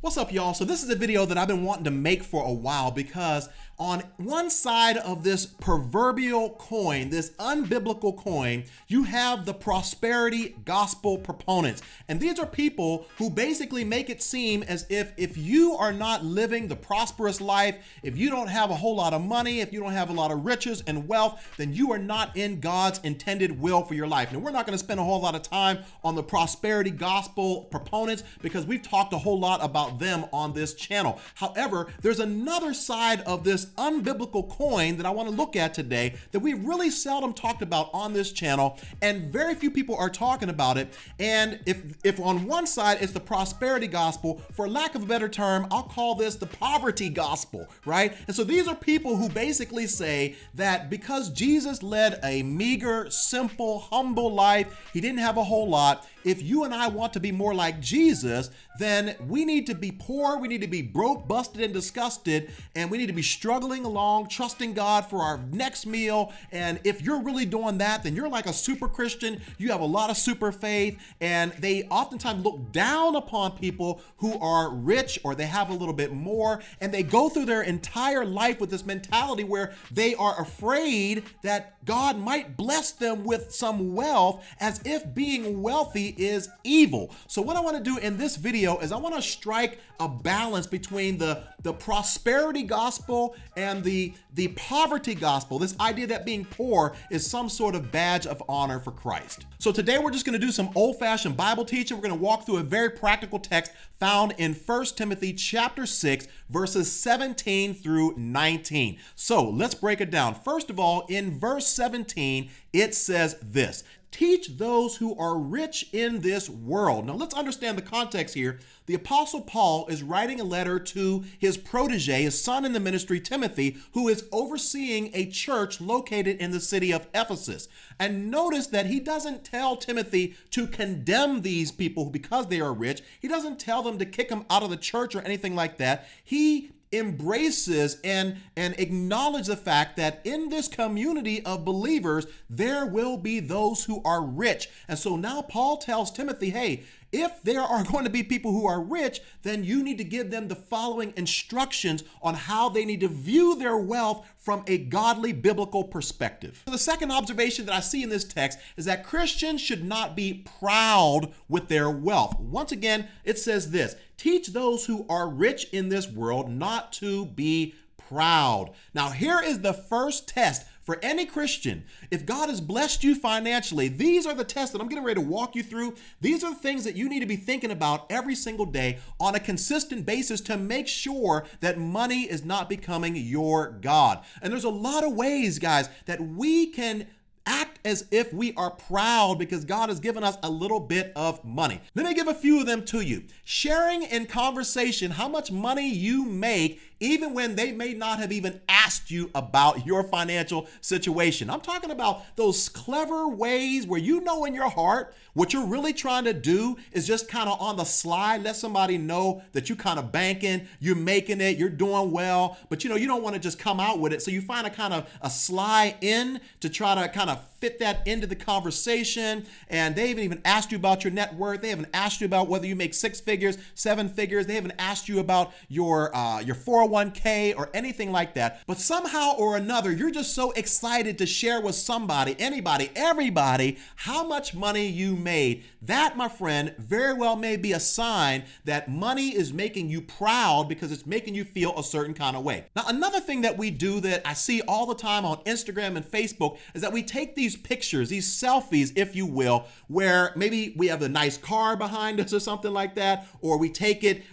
What's up, y'all? So this is a video that I've been wanting to make for a while because on one side of this proverbial coin, this unbiblical coin, you have the prosperity gospel proponents. And these are people who basically make it seem as if you are not living the prosperous life, if you don't have a whole lot of money, if you don't have a lot of riches and wealth, then you are not in God's intended will for your life. Now, we're not going to spend a whole lot of time on the prosperity gospel proponents because we've talked a whole lot about them on this channel. However, there's another side of this unbiblical coin that I want to look at today that we've really seldom talked about on this channel, and very few people are talking about it. And if on one side it's the prosperity gospel, for lack of a better term, I'll call this the poverty gospel, right? And so these are people who basically say that because Jesus led a meager, simple, humble life, he didn't have a whole lot. If you and I want to be more like Jesus, then we need to be poor, we need to be broke, busted, and disgusted, and we need to be struggling along, trusting God for our next meal. And if you're really doing that, then you're like a super Christian, you have a lot of super faith, and they oftentimes look down upon people who are rich or they have a little bit more, and they go through their entire life with this mentality where they are afraid that God might bless them with some wealth, as if being wealthy is evil. So what I want to do in this video is I want to strike a balance between the prosperity gospel and the poverty gospel, this idea that being poor is some sort of badge of honor for Christ. So today we're just going to do some old-fashioned Bible teaching. We're going to walk through a very practical text found in 1 Timothy chapter 6, verses 17 through 19. So let's break it down. First of all, in verse 17, it says this: teach those who are rich in this world. Now let's understand the context here. The Apostle Paul is writing a letter to his protege, his son in the ministry, Timothy, who is overseeing a church located in the city of Ephesus. And notice that he doesn't tell Timothy to condemn these people because they are rich. He doesn't tell them to kick them out of the church or anything like that. He embraces and acknowledge the fact that in this community of believers, there will be those who are rich. And so now Paul tells Timothy, hey, if there are going to be people who are rich, then you need to give them the following instructions on how they need to view their wealth from a godly biblical perspective. The second observation that I see in this text is that Christians should not be proud with their wealth. Once again, it says this: teach those who are rich in this world not to be proud. Now, here is the first test for any Christian. If God has blessed you financially, these are the tests that I'm getting ready to walk you through. These are the things that you need to be thinking about every single day on a consistent basis to make sure that money is not becoming your God. And there's a lot of ways, guys, that we can act as if we are proud because God has given us a little bit of money. Let me give a few of them to you. Sharing in conversation how much money you make, even when they may not have even asked you about your financial situation. I'm talking about those clever ways where you know in your heart what you're really trying to do is just kind of on the slide, let somebody know that you kind of banking, you're making it, you're doing well, but you don't want to just come out with it. So you find a kind of a slide in to try to kind of fit that into the conversation. And they haven't even asked you about your net worth. They haven't asked you about whether you make 6 figures, 7 figures. They haven't asked you about your 401k or anything like that. But somehow or another, you're just so excited to share with somebody, anybody, everybody, how much money you made. That, my friend, very well may be a sign that money is making you proud because it's making you feel a certain kind of way. Now, another thing that we do that I see all the time on Instagram and Facebook is that we take these pictures, these selfies, if you will, where maybe we have a nice car behind us or something like that, or we take it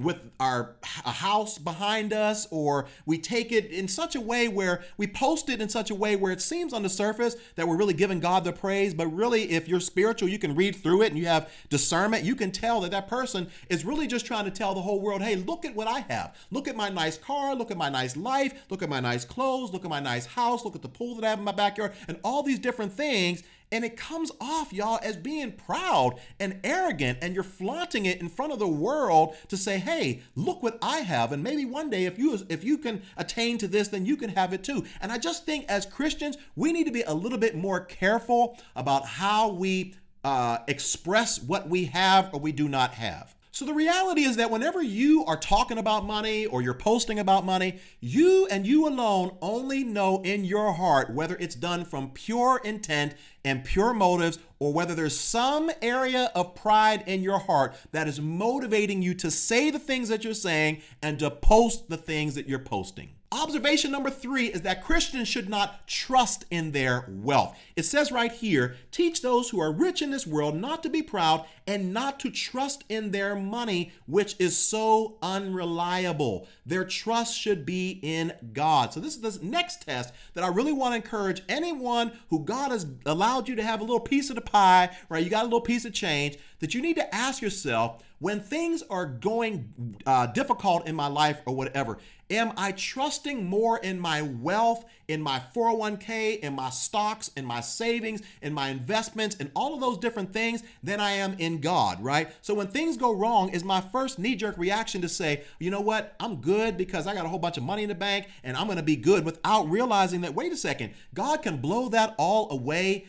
with a house behind us, or we take it in such a way where we post it in such a way where it seems on the surface that we're really giving God the praise, but really if you're spiritual, you can read through it and you have discernment, you can tell that that person is really just trying to tell the whole world, hey, look at what I have. Look at my nice car, look at my nice life, look at my nice clothes, look at my nice house, look at the pool that I have in my backyard, and all these different things. And it comes off, y'all, as being proud and arrogant, and you're flaunting it in front of the world to say, hey, look what I have. And maybe one day if you can attain to this, then you can have it too. And I just think as Christians, we need to be a little bit more careful about how we express what we have or we do not have. So the reality is that whenever you are talking about money or you're posting about money, you and you alone only know in your heart whether it's done from pure intent and pure motives, or whether there's some area of pride in your heart that is motivating you to say the things that you're saying and to post the things that you're posting. Observation number 3 is that Christians should not trust in their wealth. It says right here, teach those who are rich in this world not to be proud and not to trust in their money, which is so unreliable. Their trust should be in God. So this is the next test that I really want to encourage anyone who God has allowed you to have a little piece of the pie, right? You got a little piece of change, that you need to ask yourself, when things are going difficult in my life or whatever, am I trusting more in my wealth, in my 401k, in my stocks, in my savings, in my investments, and all of those different things than I am in God, right? So when things go wrong, is my first knee-jerk reaction to say, you know what, I'm good because I got a whole bunch of money in the bank and I'm going to be good, without realizing that, wait a second, God can blow that all away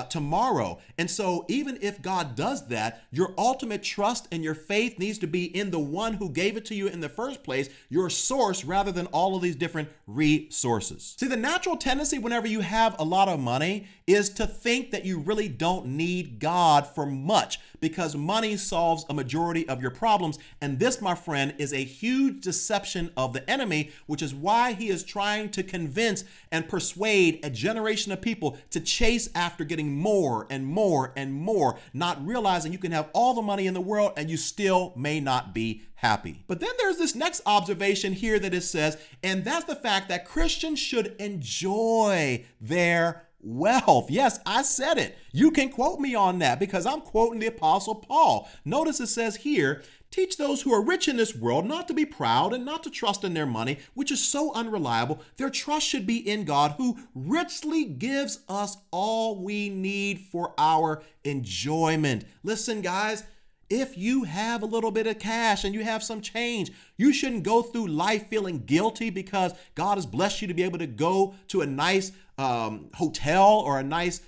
tomorrow. And so even if God does that, your ultimate trust and your faith needs to be in the one who gave it to you in the first place, your source, rather than all of these different resources. See, the natural tendency whenever you have a lot of money is to think that you really don't need God for much, because money solves a majority of your problems. And this, my friend, is a huge deception of the enemy, which is why he is trying to convince and persuade a generation of people to chase after getting more and more and more, not realizing you can have all the money in the world and you still may not be happy. But then there's this next observation here that it says, and that's the fact that Christians should enjoy their wealth. Yes, I said it. You can quote me on that because I'm quoting the Apostle Paul. Notice it says here, teach those who are rich in this world not to be proud and not to trust in their money, which is so unreliable. Their trust should be in God, who richly gives us all we need for our enjoyment. Listen, guys, if you have a little bit of cash and you have some change, you shouldn't go through life feeling guilty because God has blessed you to be able to go to a nice hotel or a nice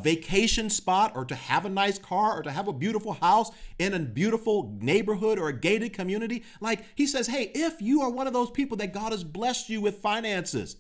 vacation spot, or to have a nice car, or to have a beautiful house in a beautiful neighborhood or a gated community. Like he says, hey, if you are one of those people that God has blessed you with finances,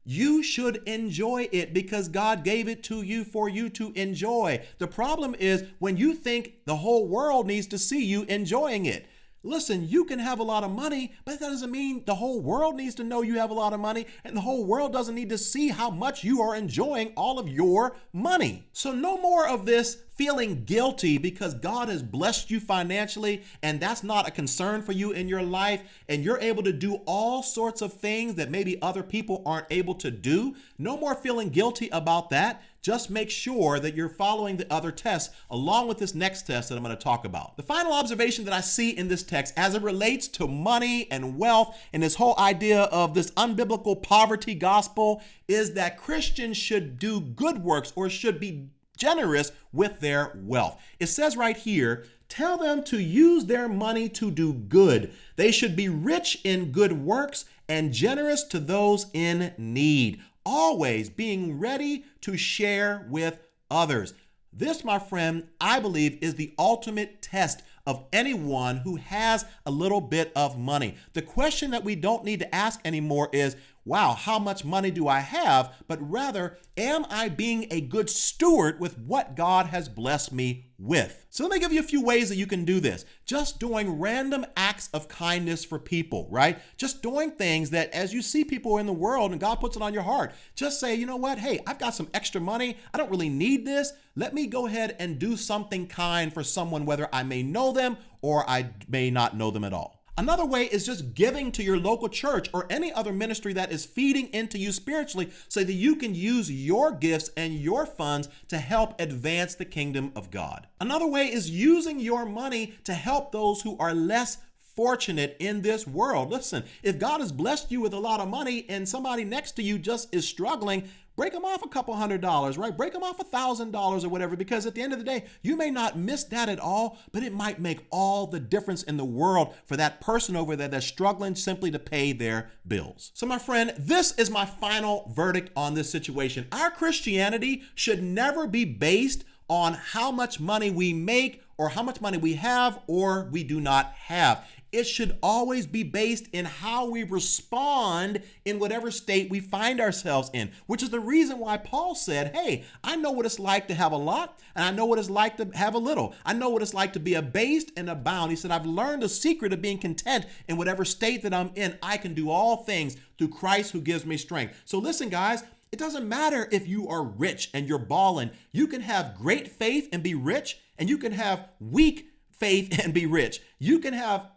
you should enjoy it because God gave it to you for you to enjoy. The problem is when you think the whole world needs to see you enjoying it. Listen, you can have a lot of money, but that doesn't mean the whole world needs to know you have a lot of money, and the whole world doesn't need to see how much you are enjoying all of your money. So no more of this feeling guilty because God has blessed you financially and that's not a concern for you in your life, and you're able to do all sorts of things that maybe other people aren't able to do. No more feeling guilty about that. Just make sure that you're following the other tests along with this next test that I'm going to talk about. The final observation that I see in this text as it relates to money and wealth and this whole idea of this unbiblical poverty gospel is that Christians should do good works, or should be generous with their wealth. It says right here, tell them to use their money to do good. They should be rich in good works and generous to those in need, always being ready to share with others. This, my friend, I believe is the ultimate test of anyone who has a little bit of money. The question that we don't need to ask anymore is, wow, how much money do I have? But rather, am I being a good steward with what God has blessed me with? So let me give you a few ways that you can do this. Just doing random acts of kindness for people, right? Just doing things that as you see people in the world and God puts it on your heart, just say, you know what? Hey, I've got some extra money. I don't really need this. Let me go ahead and do something kind for someone, whether I may know them or I may not know them at all. Another way is just giving to your local church or any other ministry that is feeding into you spiritually so that you can use your gifts and your funds to help advance the kingdom of God. Another way is using your money to help those who are less fortunate in this world. Listen, if God has blessed you with a lot of money and somebody next to you just is struggling, break them off a couple $100s, right? Break them off $1,000 or whatever, because at the end of the day, you may not miss that at all, but it might make all the difference in the world for that person over there that's struggling simply to pay their bills. So my friend, this is my final verdict on this situation. Our Christianity should never be based on how much money we make or how much money we have or we do not have. It should always be based in how we respond in whatever state we find ourselves in, which is the reason why Paul said, hey, I know what it's like to have a lot, and I know what it's like to have a little. I know what it's like to be abased and abound. He said, I've learned the secret of being content in whatever state that I'm in. I can do all things through Christ who gives me strength. So listen, guys, it doesn't matter if you are rich and you're balling. You can have great faith and be rich, and you can have weak faith and be rich. You can have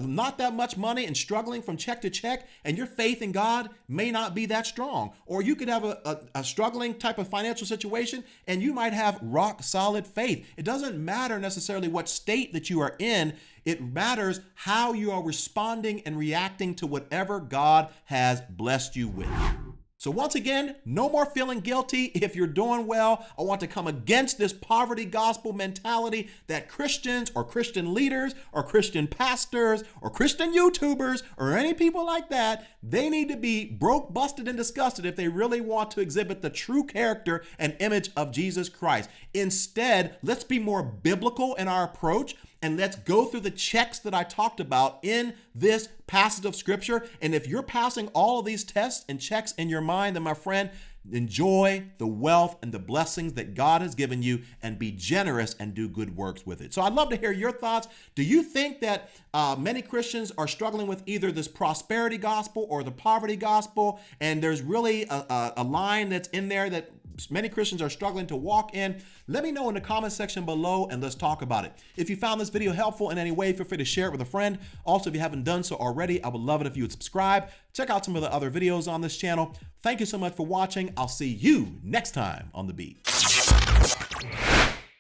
not that much money and struggling from check to check, and your faith in God may not be that strong. Or you could have a struggling type of financial situation, and you might have rock solid faith. It doesn't matter necessarily what state that you are in. It matters how you are responding and reacting to whatever God has blessed you with. So once again, no more feeling guilty if you're doing well. I want to come against this poverty gospel mentality that Christians or Christian leaders or Christian pastors or Christian YouTubers or any people like that, they need to be broke, busted, and disgusted if they really want to exhibit the true character and image of Jesus Christ. Instead, let's be more biblical in our approach, and let's go through the checks that I talked about in this passage of scripture. And if you're passing all of these tests and checks in your mind, then my friend, enjoy the wealth and the blessings that God has given you and be generous and do good works with it. So I'd love to hear your thoughts. Do you think that many Christians are struggling with either this prosperity gospel or the poverty gospel? And there's really a line that's in there that many Christians are struggling to walk in? Let me know in the comment section below and let's talk about it. If you found this video helpful in any way, feel free to share it with a friend. Also, if you haven't done so already, I would love it if you would subscribe. Check out some of the other videos on this channel. Thank you so much for watching. I'll see you next time on The Beat.